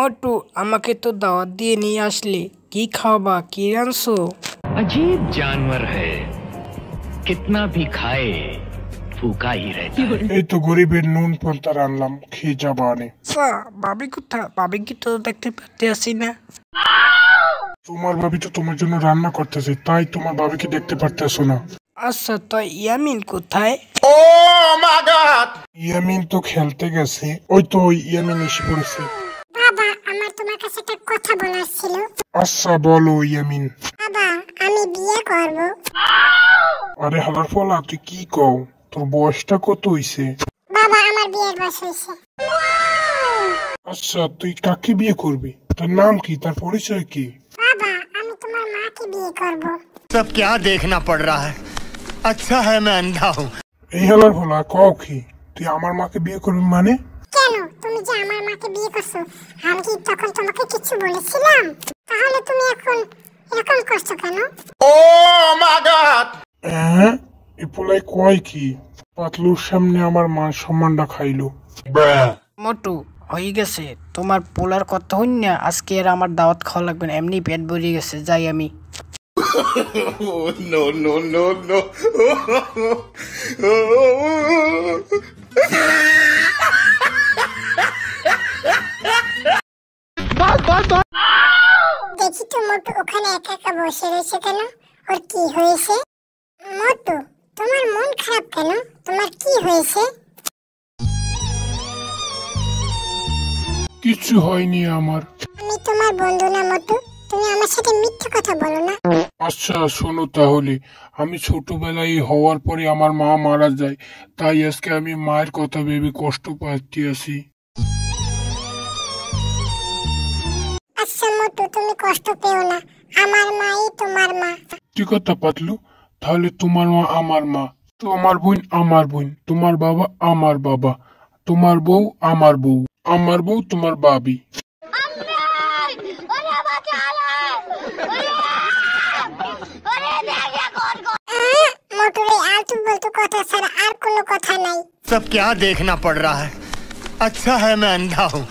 মোটু আমাকে তো দাওয়াত দিয়ে নিয়ে আসলে, কি খাওয়াবা, কি রাঁধছো? अजीब जानवर है, कितना भी खाए भूखा ही रहता है। এই তো গরিবের নুন পান্তা রান্নাম, খেয়ে যাবা আনে। ভাবি কোথা? ভাবি কি তো দেখতে পারতে আসি না। তোমার ভাবি তো তোমার জন্য রান্না করতেছে, তাই তোমার ভাবিকে দেখতে পারতেছো না। আচ্ছা, তো ইয়ামিন কোথায়? ইয়ামিন তো খেলতে গেছে, ওই তো ওই ইয়ামিন এসে পড়েছে। বাবা, আমার তোমার কাছে একটা কথা বলার ছিল। আচ্ছা বলো ইয়ামিন। বাবা, আমি বিয়ে করব। আরে হালার ফলা, তুই কি কও? তোর বয়সটা কত হইছে? বাবা, আমার বিয়ের বয়স হয়েছে। আচ্ছা, তুই কাকে বিয়ে করবি? তার নাম কি, তার পরিচয় কি? বাবা, আমি তোমার মাকে বিয়ে করব। सब क्या देखना पड़ रहा है? अच्छा है मैं अंधा हूँ। এই হালার ফলা, কও কি? তুই আমার মাকে বিয়ে করবি মানে? কেন, তুমি যে আমার মাকে বিয়ে করছো, আমি কি তখন তোমাকে কিছু বলেছিলাম? তাহলে তুমি এখন এরকম করছো কেন? হ্যাঁ, এ পোলাই কয় কি? পাতলুর সামনে আমার মান সম্মানটা খাইলো। মোটু, হয়ে গেছে তোমার পোলার কথা হইন না, আজকে আর আমার দাওয়াত খাওয়া লাগবে না, এমনি পেট ভরে গেছে, যাই আমি। দেখি তো মোটু ওখানে একা একা বসে রয়েছে কেন? ওর কি হয়েছে? মোটু, তোমার মন খারাপ কেন? তোমার কি হয়েছে? কিছু হয়নি আমার। আমি তোমার বন্ধু না মোটু, তুমি আমার সাথে মিথ্যে কথা বলো না। আচ্ছা শোনো তাহলে, আমি ছোটবেলায় হওয়ার পরে আমার মা মারা যায়, তাই আজকে আমি মায়ের কথা ভেবে কষ্ট পাচ্ছি আছি। আচ্ছা মোটু, তুমি কষ্ট পেও না, আমার মাই তোমার মা। ঠিক কথা পাতলু, তাহলে তোমার মা আমার মা, তোমার বোন আমার বোন, তোমার বাবা আমার বাবা, তোমার বউ আমার বউ, আমার বউ তোমার বাবি। মোটুর এই আলতু বলতু কথা ছাড়া আর কোনো কথা নাই। सब क्या देखना पड़ रहा है? अच्छा है मैं अंधा हूँ।